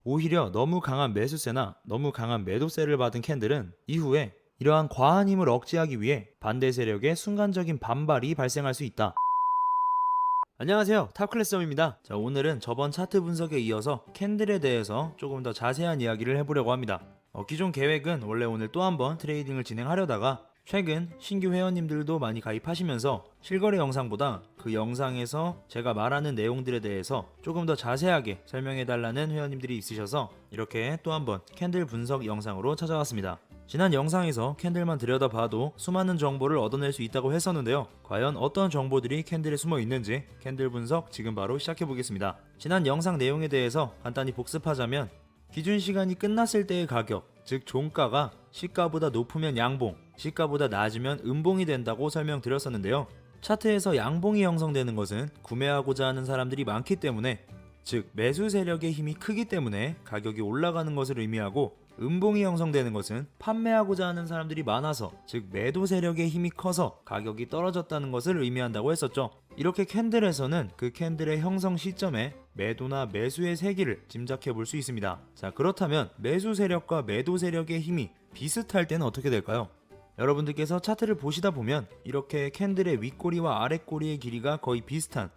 오히려 너무 강한 매수세나 너무 강한 매도세를 받은 캔들은 이후에 이러한 과한 힘을 억제하기 위해 반대 세력의 순간적인 반발이 발생할 수 있다. 안녕하세요, 탑클래스점입니다. 자, 오늘은 저번 차트 분석에 이어서 캔들에 대해서 조금 더 자세한 이야기를 해보려고 합니다. 기존 계획은 원래 오늘 또 한번 트레이딩을 진행하려다가 최근 신규 회원님들도 많이 가입하시면서 실거래 영상보다 그 영상에서 제가 말하는 내용들에 대해서 조금 더 자세하게 설명해달라는 회원님들이 있으셔서 이렇게 또 한번 캔들 분석 영상으로 찾아왔습니다. 지난 영상에서 캔들만 들여다봐도 수많은 정보를 얻어낼 수 있다고 했었는데요. 과연 어떤 정보들이 캔들에 숨어 있는지 캔들 분석 지금 바로 시작해 보겠습니다. 지난 영상 내용에 대해서 간단히 복습하자면 기준 시간이 끝났을 때의 가격, 즉 종가가 시가보다 높으면 양봉, 시가보다 낮으면 음봉이 된다고 설명드렸었는데요. 차트에서 양봉이 형성되는 것은 구매하고자 하는 사람들이 많기 때문에, 즉 매수 세력의 힘이 크기 때문에 가격이 올라가는 것을 의미하고, 음봉이 형성되는 것은 판매하고자 하는 사람들이 많아서, 즉 매도 세력의 힘이 커서 가격이 떨어졌다는 것을 의미한다고 했었죠. 이렇게 캔들에서는 그 캔들의 형성 시점에 매도나 매수의 세기를 짐작해 볼 수 있습니다. 자, 그렇다면 매수 세력과 매도 세력의 힘이 비슷할 때는 어떻게 될까요? 여러분들께서 차트를 보시다 보면 이렇게 캔들의 윗꼬리와 아랫꼬리의 길이가 거의 비슷한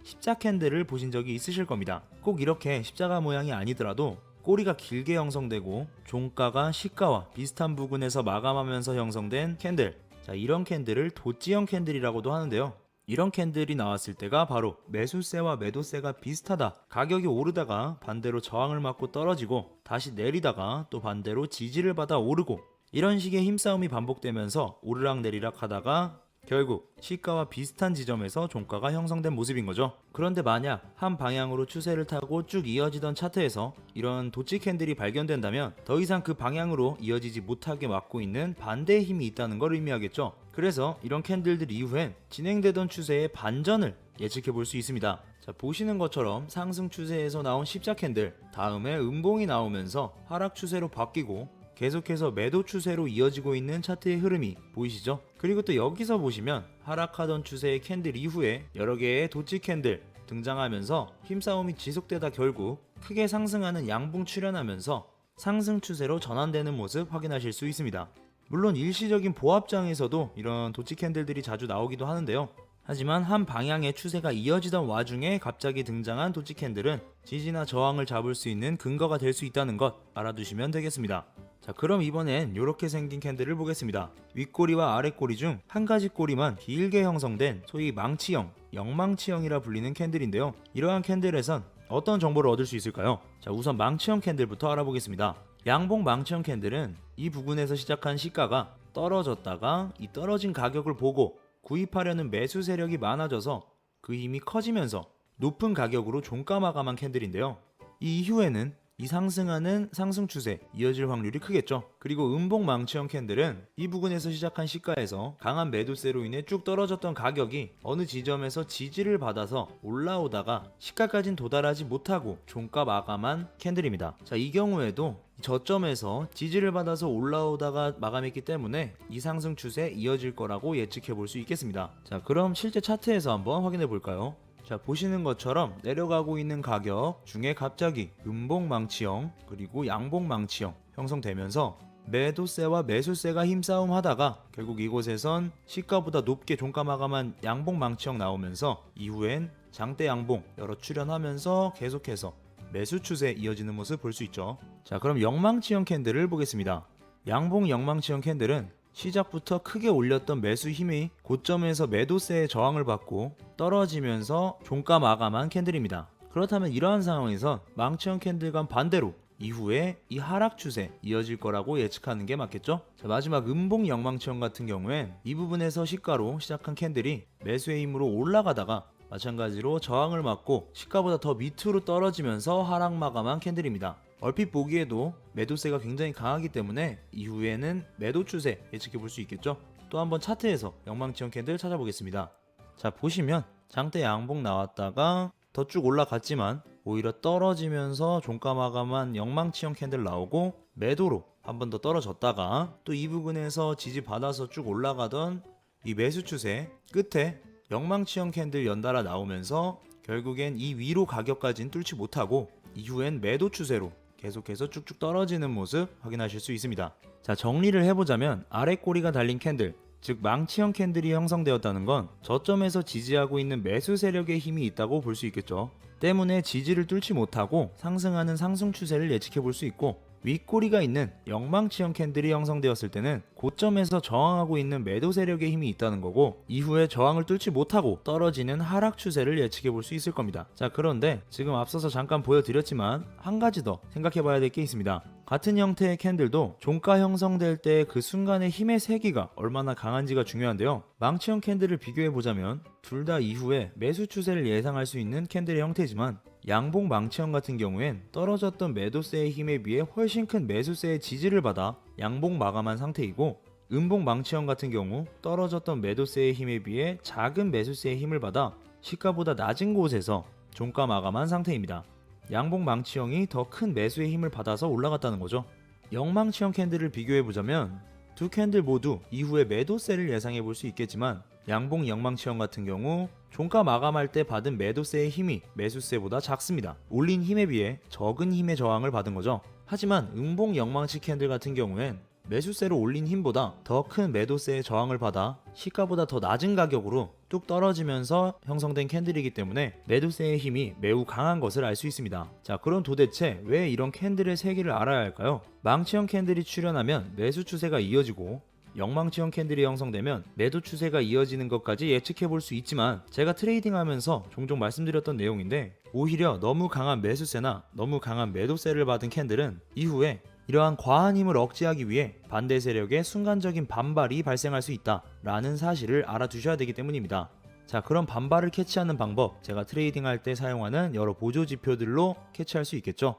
십자 캔들을 보신 적이 있으실 겁니다. 꼭 이렇게 십자가 모양이 아니더라도 꼬리가 길게 형성되고 종가가 시가와 비슷한 부근에서 마감하면서 형성된 캔들, 자, 이런 캔들을 도찌형 캔들이라고도 하는데요. 이런 캔들이 나왔을 때가 바로 매수세와 매도세가 비슷하다, 가격이 오르다가 반대로 저항을 맞고 떨어지고 다시 내리다가 또 반대로 지지를 받아 오르고, 이런 식의 힘싸움이 반복되면서 오르락내리락 하다가 결국 시가와 비슷한 지점에서 종가가 형성된 모습인 거죠. 그런데 만약 한 방향으로 추세를 타고 쭉 이어지던 차트에서 이런 도치 캔들이 발견된다면 더 이상 그 방향으로 이어지지 못하게 막고 있는 반대의 힘이 있다는 걸 의미하겠죠. 그래서 이런 캔들들 이후엔 진행되던 추세의 반전을 예측해 볼 수 있습니다. 자, 보시는 것처럼 상승 추세에서 나온 십자 캔들, 다음에 음봉이 나오면서 하락 추세로 바뀌고 계속해서 매도 추세로 이어지고 있는 차트의 흐름이 보이시죠? 그리고 또 여기서 보시면 하락하던 추세의 캔들 이후에 여러 개의 도치 캔들 등장하면서 힘싸움이 지속되다 결국 크게 상승하는 양봉 출현하면서 상승 추세로 전환되는 모습 확인하실 수 있습니다. 물론 일시적인 보합장에서도 이런 도치 캔들들이 자주 나오기도 하는데요. 하지만 한 방향의 추세가 이어지던 와중에 갑자기 등장한 도치 캔들은 지지나 저항을 잡을 수 있는 근거가 될 수 있다는 것 알아두시면 되겠습니다. 자, 그럼 이번엔 이렇게 생긴 캔들을 보겠습니다. 윗꼬리와 아랫꼬리 중 한 가지 꼬리만 길게 형성된 소위 망치형, 영망치형이라 불리는 캔들인데요. 이러한 캔들에선 어떤 정보를 얻을 수 있을까요? 자, 우선 망치형 캔들부터 알아보겠습니다. 양봉 망치형 캔들은 이 부분에서 시작한 시가가 떨어졌다가 이 떨어진 가격을 보고 구입하려는 매수 세력이 많아져서 그 힘이 커지면서 높은 가격으로 종가 마감한 캔들인데요. 이 이후에는 이 상승하는 상승 추세 이어질 확률이 크겠죠. 그리고 음봉 망치형 캔들은 이 부분에서 시작한 시가에서 강한 매도세로 인해 쭉 떨어졌던 가격이 어느 지점에서 지지를 받아서 올라오다가 시가까진 도달하지 못하고 종가 마감한 캔들입니다. 자, 이 경우에도 저점에서 지지를 받아서 올라오다가 마감했기 때문에 이 상승 추세 이어질 거라고 예측해 볼 수 있겠습니다. 자, 그럼 실제 차트에서 한번 확인해 볼까요? 자, 보시는 것처럼 내려가고 있는 가격 중에 갑자기 음봉 망치형 그리고 양봉 망치형 형성되면서 매도세와 매수세가 힘싸움 하다가 결국 이곳에선 시가보다 높게 종가 마감한 양봉 망치형 나오면서 이후엔 장대 양봉 여러 출현하면서 계속해서 매수 추세 이어지는 모습 볼 수 있죠. 자, 그럼 영망치형 캔들을 보겠습니다. 양봉 영망치형 캔들은 시작부터 크게 올렸던 매수 힘이 고점에서 매도세의 저항을 받고 떨어지면서 종가 마감한 캔들입니다. 그렇다면 이러한 상황에선 망치형 캔들과 반대로 이후에 이 하락 추세 이어질 거라고 예측하는 게 맞겠죠? 자, 마지막 음봉 영망치형 같은 경우엔 이 부분에서 시가로 시작한 캔들이 매수의 힘으로 올라가다가 마찬가지로 저항을 맞고 시가보다 더 밑으로 떨어지면서 하락 마감한 캔들입니다. 얼핏 보기에도 매도세가 굉장히 강하기 때문에 이후에는 매도 추세 예측해 볼 수 있겠죠. 또 한번 차트에서 영망치형 캔들 찾아보겠습니다. 자, 보시면 장대 양봉 나왔다가 더 쭉 올라갔지만 오히려 떨어지면서 종가 마감한 영망치형 캔들 나오고 매도로 한 번 더 떨어졌다가 또 이 부분에서 지지 받아서 쭉 올라가던 이 매수 추세 끝에 영망치형 캔들 연달아 나오면서 결국엔 이 위로 가격까지는 뚫지 못하고 이후엔 매도 추세로 계속해서 쭉쭉 떨어지는 모습 확인하실 수 있습니다. 자, 정리를 해보자면 아래 꼬리가 달린 캔들, 즉 망치형 캔들이 형성되었다는 건 저점에서 지지하고 있는 매수 세력의 힘이 있다고 볼 수 있겠죠. 때문에 지지를 뚫지 못하고 상승하는 상승 추세를 예측해 볼 수 있고, 윗꼬리가 있는 영망치형 캔들이 형성되었을 때는 고점에서 저항하고 있는 매도 세력의 힘이 있다는 거고, 이후에 저항을 뚫지 못하고 떨어지는 하락 추세를 예측해 볼 수 있을 겁니다. 자, 그런데 지금 앞서서 잠깐 보여드렸지만 한 가지 더 생각해 봐야 될 게 있습니다. 같은 형태의 캔들도 종가 형성될 때 그 순간의 힘의 세기가 얼마나 강한지가 중요한데요. 망치형 캔들을 비교해 보자면 둘 다 이후에 매수 추세를 예상할 수 있는 캔들의 형태지만, 양봉 망치형 같은 경우엔 떨어졌던 매도세의 힘에 비해 훨씬 큰 매수세의 지지를 받아 양봉 마감한 상태이고, 음봉 망치형 같은 경우 떨어졌던 매도세의 힘에 비해 작은 매수세의 힘을 받아 시가보다 낮은 곳에서 종가 마감한 상태입니다. 양봉 망치형이 더 큰 매수의 힘을 받아서 올라갔다는 거죠. 영망치형 캔들을 비교해 보자면 두 캔들 모두 이후에 매도세를 예상해 볼 수 있겠지만, 양봉 영망치형 같은 경우 종가 마감할 때 받은 매도세의 힘이 매수세보다 작습니다. 올린 힘에 비해 적은 힘의 저항을 받은 거죠. 하지만 음봉 영망치 캔들 같은 경우엔 매수세로 올린 힘보다 더 큰 매도세의 저항을 받아 시가보다 더 낮은 가격으로 뚝 떨어지면서 형성된 캔들이기 때문에 매도세의 힘이 매우 강한 것을 알 수 있습니다. 자, 그럼 도대체 왜 이런 캔들의 세기를 알아야 할까요? 망치형 캔들이 출현하면 매수 추세가 이어지고, 영망치형 캔들이 형성되면 매도 추세가 이어지는 것까지 예측해 볼 수 있지만, 제가 트레이딩 하면서 종종 말씀드렸던 내용인데, 오히려 너무 강한 매수세나 너무 강한 매도세를 받은 캔들은 이후에 이러한 과한 힘을 억제하기 위해 반대 세력의 순간적인 반발이 발생할 수 있다 라는 사실을 알아두셔야 되기 때문입니다. 자, 그럼 반발을 캐치하는 방법, 제가 트레이딩 할 때 사용하는 여러 보조 지표들로 캐치할 수 있겠죠.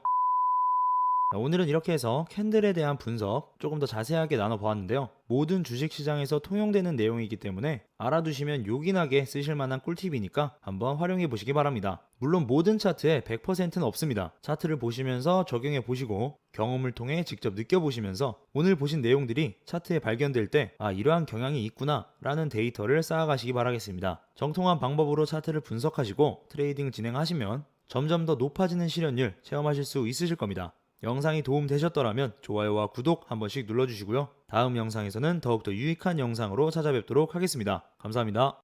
자, 오늘은 이렇게 해서 캔들에 대한 분석 조금 더 자세하게 나눠보았는데요. 모든 주식시장에서 통용되는 내용이기 때문에 알아두시면 요긴하게 쓰실 만한 꿀팁이니까 한번 활용해 보시기 바랍니다. 물론 모든 차트에 100%는 없습니다. 차트를 보시면서 적용해 보시고 경험을 통해 직접 느껴보시면서 오늘 보신 내용들이 차트에 발견될 때 이러한 경향이 있구나 라는 데이터를 쌓아가시기 바라겠습니다. 정통한 방법으로 차트를 분석하시고 트레이딩 진행하시면 점점 더 높아지는 실현율 체험하실 수 있으실 겁니다. 영상이 도움되셨더라면 좋아요와 구독 한 번씩 눌러주시고요. 다음 영상에서는 더욱더 유익한 영상으로 찾아뵙도록 하겠습니다. 감사합니다.